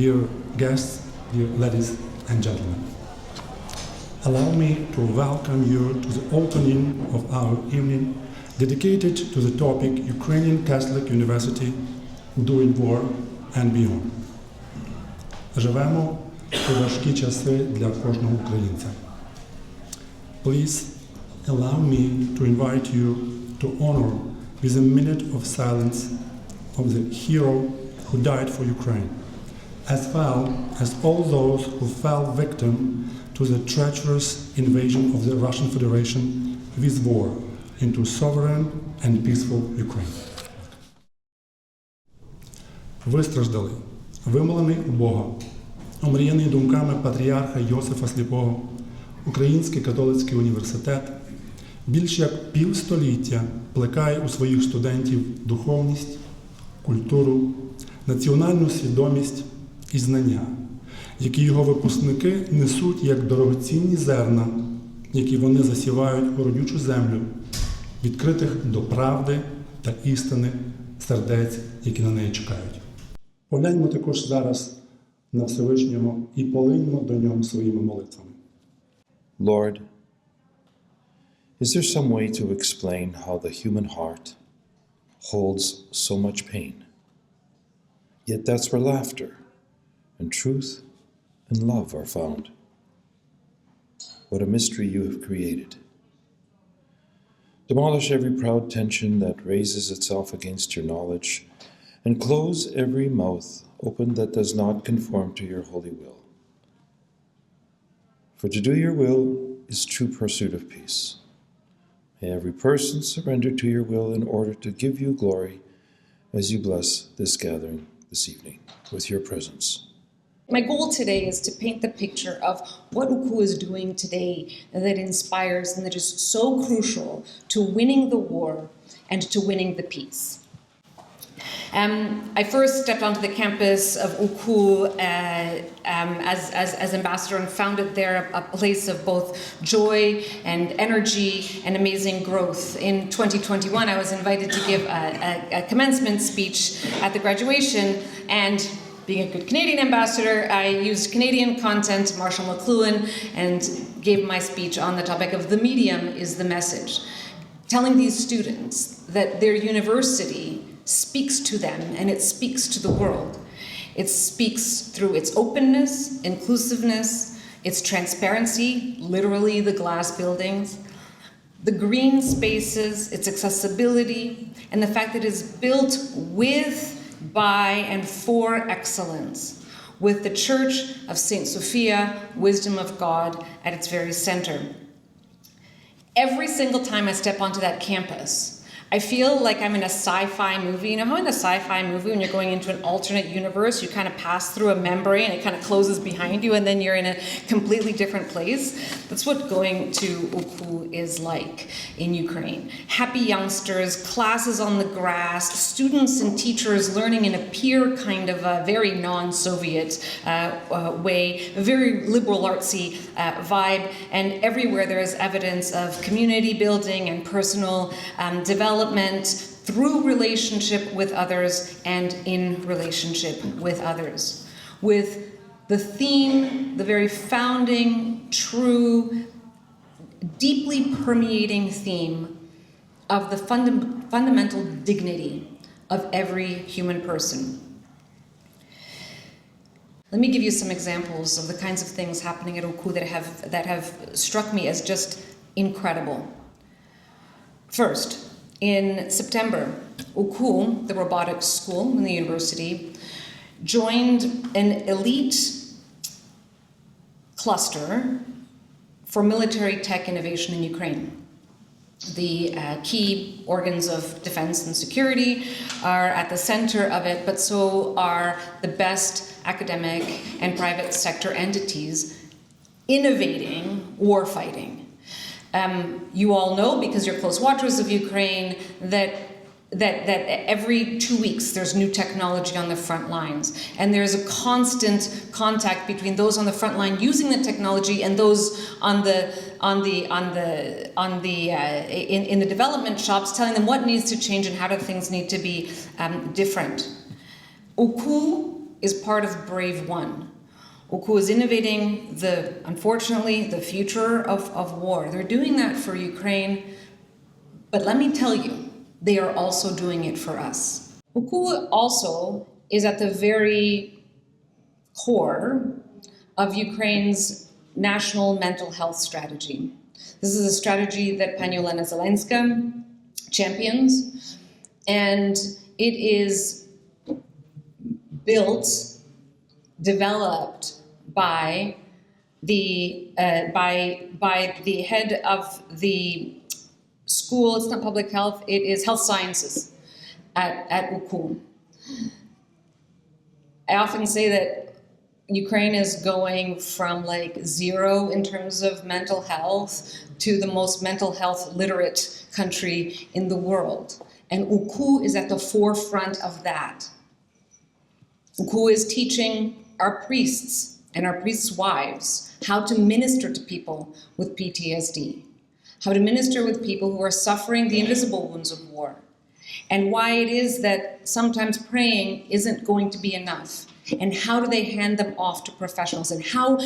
dear guests, dear ladies and gentlemen. Allow me to welcome you to the opening of our evening dedicated to the topic Ukrainian Catholic University, Doing War and Beyond. Живемо у важкі часи для кожного українця. Please allow me to invite you to honor with a minute of silence of the hero who died for Ukraine, as well as all those who fell victim to the treacherous invasion of the Russian Federation with war into sovereign and peaceful Ukraine. Вистраждалий, вимолений у Бога, омріяний думками патріарха Йосифа Сліпого, Український Католицький Університет більш як півстоліття плекає у своїх студентів духовність, культуру, національну свідомість і знання, які його випускники несуть як дорогоцінні зерна, які вони засівають у родючу землю, відкритих до правди та істини сердець, які на неї чекають. Погляньмо також зараз на Всевишнього і полиньмо до нього своїми молитвами. Lord, is there some way to explain how the human heart holds so much pain? Yet that's where laughter and truth and love are found. What a mystery you have created. Demolish every proud tension that raises itself against your knowledge, and close every mouth open that does not conform to your holy will. For to do your will is true pursuit of peace. May every person surrender to your will in order to give you glory as you bless this gathering this evening with your presence. My goal today is to paint the picture of what UKU is doing today that inspires and that is so crucial to winning the war and to winning the peace. I first stepped onto the campus of UKU as ambassador and founded there a place of both joy and energy and amazing growth. In 2021, I was invited to give a commencement speech at the graduation, and being a good Canadian ambassador, I used Canadian content, Marshall McLuhan, and gave my speech on the topic of the medium is the message, telling these students that their university speaks to them and it speaks to the world. It speaks through its openness, inclusiveness, its transparency, literally the glass buildings, the green spaces, its accessibility, and the fact that it is built with, by, and for excellence, with the Church of St. Sophia, Wisdom of God, at its very center. Every single time I step onto that campus, I feel like I'm in a sci-fi movie. You know how in a sci-fi movie, when you're going into an alternate universe, you kind of pass through a membrane, it kind of closes behind you, and then you're in a completely different place? That's what going to UKU is like in Ukraine. Happy youngsters, classes on the grass, students and teachers learning in a peer kind of a very non-Soviet way, a very liberal artsy vibe, and everywhere there is evidence of community building and personal development through relationship with others and in relationship with others. With the theme, the very founding, true, deeply permeating theme of the fundamental dignity of every human person. Let me give you some examples of the kinds of things happening at UKU that have struck me as just incredible. First, in September, UKU, the robotics school in the university, joined an elite cluster for military tech innovation in Ukraine. The key organs of defense and security are at the center of it, but so are the best academic and private sector entities innovating warfighting. You all know, because you're close watchers of Ukraine, that every 2 weeks there's new technology on the front lines, and there's a constant contact between those on the front line using the technology and those in the development shops, telling them what needs to change and how do things need to be different. UKU is part of Brave One. UKU is innovating unfortunately, the future of war. They're doing that for Ukraine, but let me tell you, they are also doing it for us. UKU also is at the very core of Ukraine's national mental health strategy. This is a strategy that Pani Olena Zelenska champions, and it is built, developed by the head of the school. It's not public health, it is health sciences at UKU. I often say that Ukraine is going from like zero in terms of mental health to the most mental health literate country in the world. And UKU is at the forefront of that. UKU is teaching our priests and our priests' wives how to minister to people with PTSD, how to minister with people who are suffering the invisible wounds of war, and why it is that sometimes praying isn't going to be enough, and how do they hand them off to professionals, and how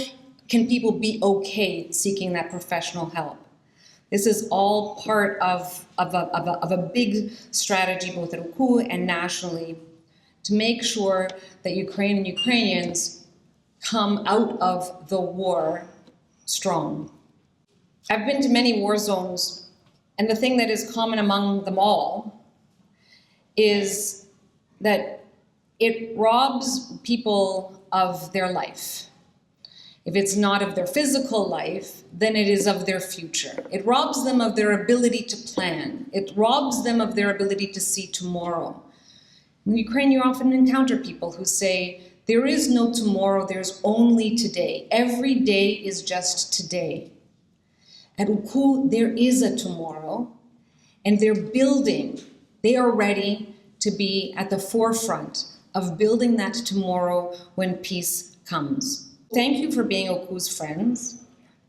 can people be okay seeking that professional help. This is all part of a big strategy, both at UKU and nationally, to make sure that Ukraine and Ukrainians come out of the war strong. I've been to many war zones, and the thing that is common among them all is that it robs people of their life. If it's not of their physical life, then it is of their future. It robs them of their ability to plan. It robs them of their ability to see tomorrow. In Ukraine, you often encounter people who say, there is no tomorrow, there's only today. Every day is just today. At UKU, there is a tomorrow, and they are ready to be at the forefront of building that tomorrow when peace comes. Thank you for being UKU's friends.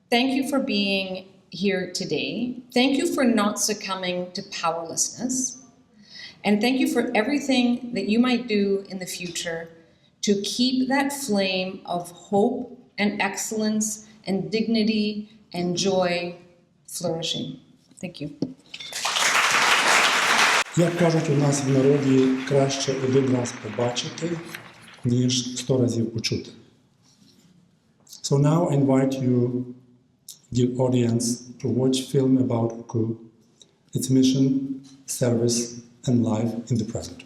Thank you for being here today. Thank you for not succumbing to powerlessness. And thank you for everything that you might do in the future to keep that flame of hope and excellence and dignity and joy flourishing. Thank you. Як кажуть у нас в народі, краще один раз побачити, ніж 100 разів почути. So now I invite you, dear audience, to watch film about UKU, its mission, service, and life in the present.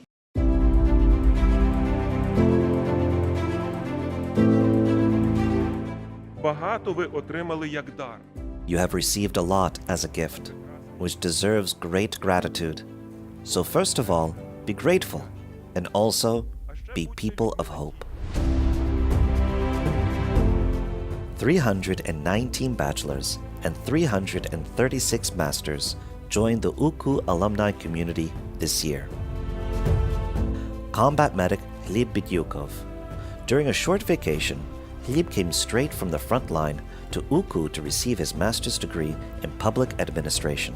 Багато ви отримали як дар. You have received a lot as a gift, which deserves great gratitude. So first of all, be grateful, and also be people of hope. 319 bachelors and 336 masters joined the UKU alumni community this year. Combat medic Gleb Bidyukov. During a short vacation, Gleb came straight from the front line to UKU to receive his master's degree in public administration.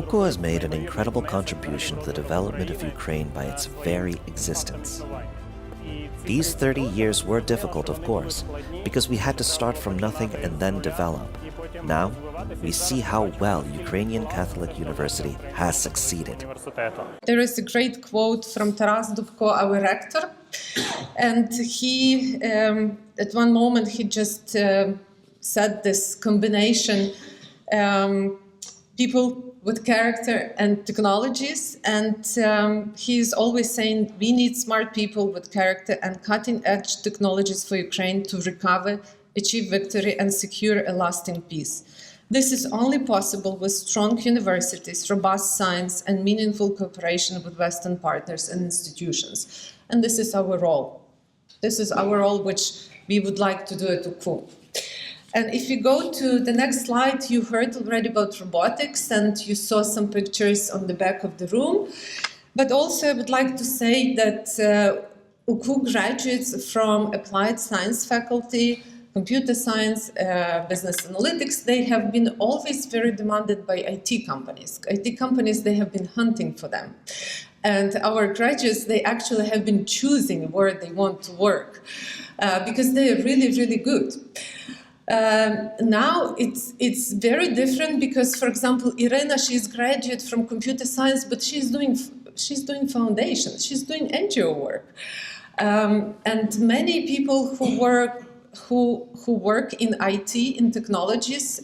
UKU has made an incredible contribution to the development of Ukraine by its very existence. These 30 years were difficult, of course, because we had to start from nothing and then develop. Now, we see how well Ukrainian Catholic University has succeeded. There is a great quote from Taras Dubko, our rector, and he, at one moment, he just said this combination, people with character and technologies, and he's always saying we need smart people with character and cutting-edge technologies for Ukraine to recover, achieve victory, and secure a lasting peace. This is only possible with strong universities, robust science, and meaningful cooperation with Western partners and institutions. And this is our role. This is our role, which we would like to do at UKU. And if you go to the next slide, you heard already about robotics and you saw some pictures on the back of the room. But also I would like to say that UKU graduates from applied science faculty, computer science, business analytics, they have been always very demanded by IT companies. IT companies, they have been hunting for them. And our graduates, they actually have been choosing where they want to work because they are really, really good. Now it's very different because, for example, Irena, she's graduate from computer science, but she's doing foundation, she's doing NGO work. And many people who work in IT, in technologies,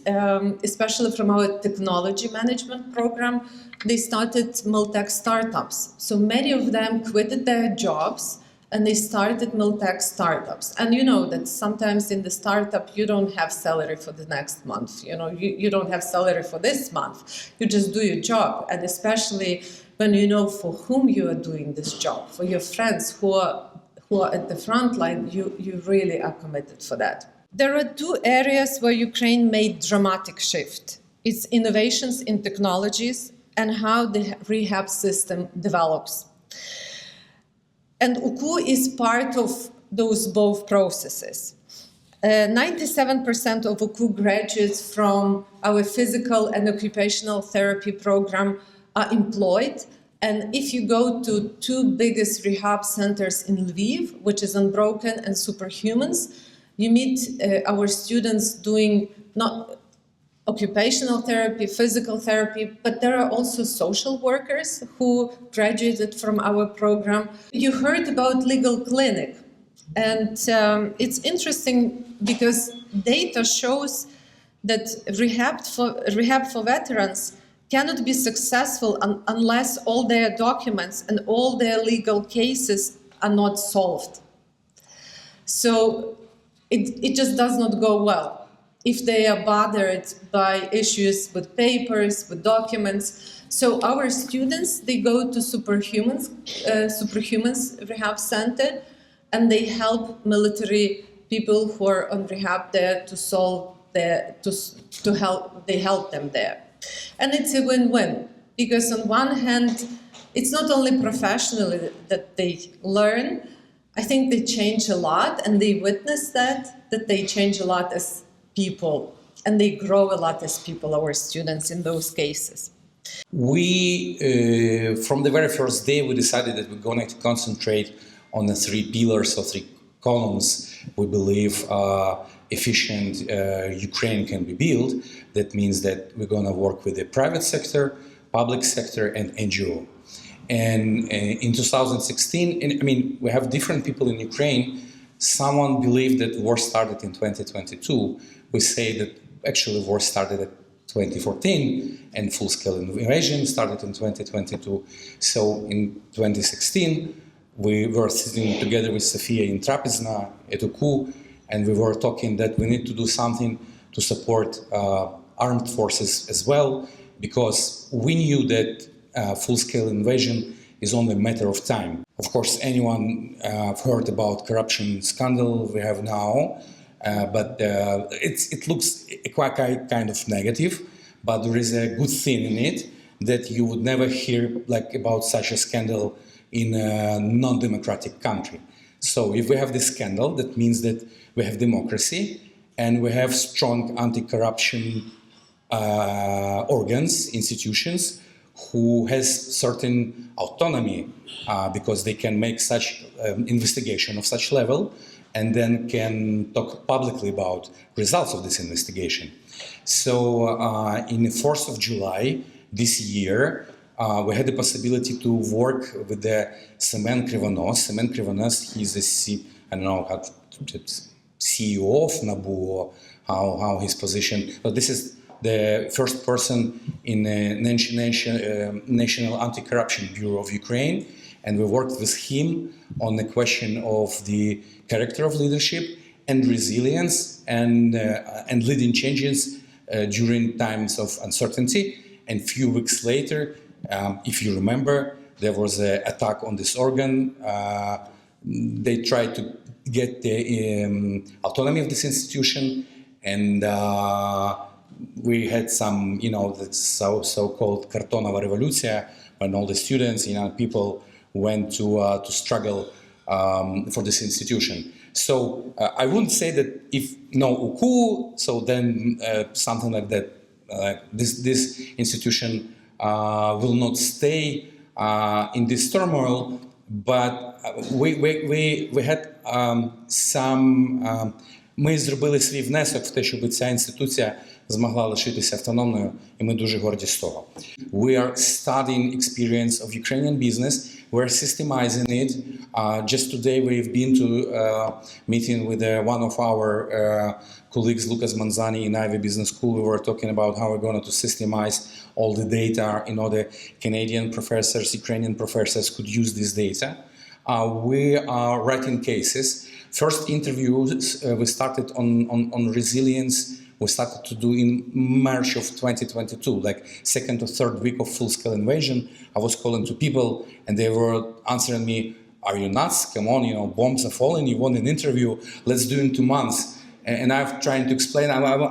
especially from our technology management program, they started Miltech startups. So many of them quitted their jobs and they started Miltech startups. And you know that sometimes in the startup, you don't have salary for the next month. You know, you don't have salary for this month. You just do your job. And especially when you know for whom you are doing this job, for your friends who are at the front line, you really are committed for that. There are two areas where Ukraine made dramatic shift. It's innovations in technologies and how the rehab system develops. And UKU is part of those both processes. 97% of UKU graduates from our physical and occupational therapy program are employed. And if you go to two biggest rehab centers in Lviv, which is Unbroken and Superhumans, you meet our students doing not occupational therapy, physical therapy, but there are also social workers who graduated from our program. You heard about legal clinic, and it's interesting because data shows that rehab for veterans cannot be successful unless all their documents and all their legal cases are not solved. So it just does not go well if they are bothered by issues with papers, with documents. So our students, they go to Superhumans Rehab Center, and they help military people who are on rehab there to solve they help them there. And it's a win-win, because on one hand, it's not only professionally that they learn, I think they change a lot, and they witness that they change a lot as people, and they grow a lot as people, our students, in those cases. We, from the very first day, we decided that we're going to concentrate on the three pillars or three columns we believe efficient Ukraine can be built. That means that we're going to work with the private sector, public sector, and NGO. And in 2016, we have different people in Ukraine. Someone believed that war started in 2022. We say that actually war started at 2014 and full-scale invasion started in 2022. So in 2016, we were sitting together with Sofia in Trapezna at UKU, and we were talking that we need to do something to support armed forces as well, because we knew that full-scale invasion is only a matter of time. Of course, anyone heard about corruption scandal we have now, but it looks quite kind of negative, but there is a good thing in it that you would never hear about such a scandal in a non-democratic country. So if we have this scandal, that means that we have democracy and we have strong anti-corruption organs, institutions, who has certain autonomy because they can make such investigation of such level and then can talk publicly about results of this investigation. So in the 4th of July this year, we had the possibility to work with the Semen Krivonos. Semen Krivonos, he's the CEO of NABU, or how his position, but this is the first person in the National Anti-Corruption Bureau of Ukraine, and we worked with him on the question of the character of leadership and resilience and leading changes during times of uncertainty. And a few weeks later, if you remember, there was an attack on this organ. They tried to get the autonomy of this institution, and we had some, the so-called Kartonova Revoluция, when all the students, young people went to struggle for this institution. So I wouldn't say that if no UKU, so then something like that, this institution will not stay. in this turmoil, but we had ми зробили свій внесок в те, щоб ця інституція змогла лишитися автономною, і ми дуже горді з того. We are studying experience of Ukrainian business. We're systemizing it. Just today we've been to meeting with one of our colleagues, Lucas Manzani, in Ivy Business School. We were talking about how we're going to systemize all the data in order Canadian professors, Ukrainian professors could use this data. We are writing cases. First interviews we started on resilience. We started to do in March of 2022, like second or third week of full-scale invasion. I was calling to people and they were answering me, "Are you nuts? Come on, bombs are falling. You want an interview? Let's do it in 2 months." And I've tried to explain.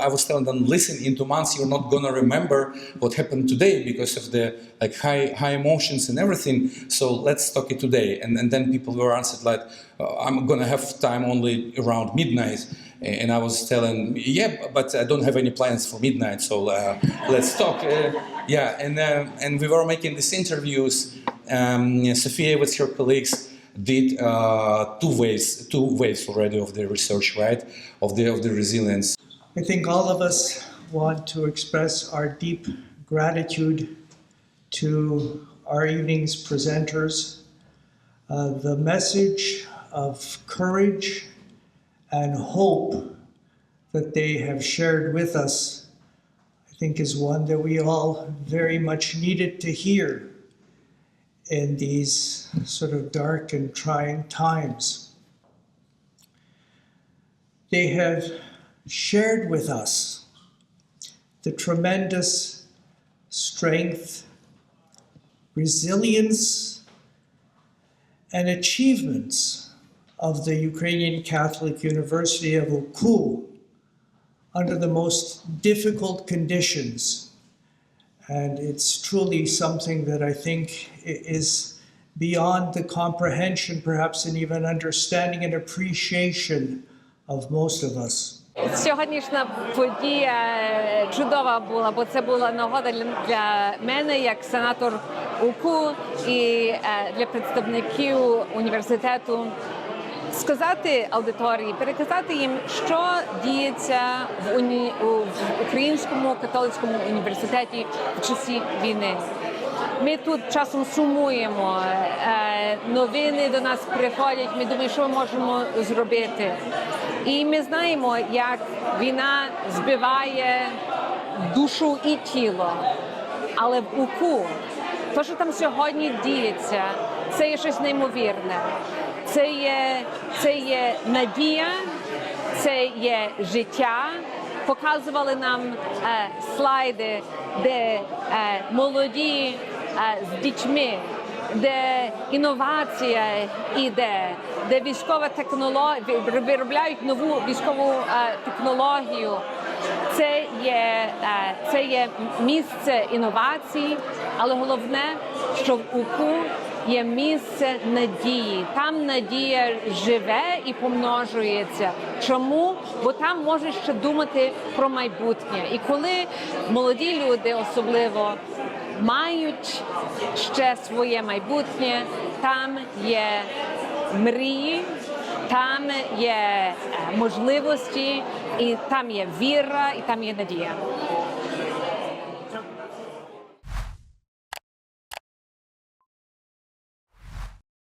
I was telling them, "Listen, in 2 months you're not gonna remember what happened today because of the high emotions and everything. So let's talk it today." And then people were answered like, "I'm gonna have time only around midnight." And I was telling, "Yeah, but I don't have any plans for midnight. So let's talk." And we were making these interviews. Sophia with her colleagues did two waves already of the research, right, of the resilience. I think all of us want to express our deep gratitude to our evening's presenters. The message of courage and hope that they have shared with us, I think, is one that we all very much needed to hear in these sort of dark and trying times. They have shared with us the tremendous strength, resilience, and achievements of the Ukrainian Catholic University of UKU under the most difficult conditions. And it's truly something that I think is beyond the comprehension, perhaps, and even understanding and appreciation of most of us. Сьогоднішня подія чудова була, бо це була нагода для мене, як сенатор УКУ, і для представників університету сказати аудиторії, переказати їм, що діється в Українському Католицькому університеті в часі війни. Ми тут часом сумуємо, новини до нас приходять, ми думаємо, що ми можемо зробити. І ми знаємо, як війна збиває душу і тіло. Але в УКУ, те, що там сьогодні діється, це є щось неймовірне. Це є надія, це є життя. Показували нам слайди, де молоді з дітьми, де інновація іде, де військова технологія, виробляють нову військову технологію. Це є місце інновацій, але головне, що в УКУ є місце надії. Там надія живе і помножується. Чому? Бо там можеш ще думати про майбутнє. І коли молоді люди особливо мають ще своє майбутнє, там є мрії, там є можливості, і там є віра, і там є надія.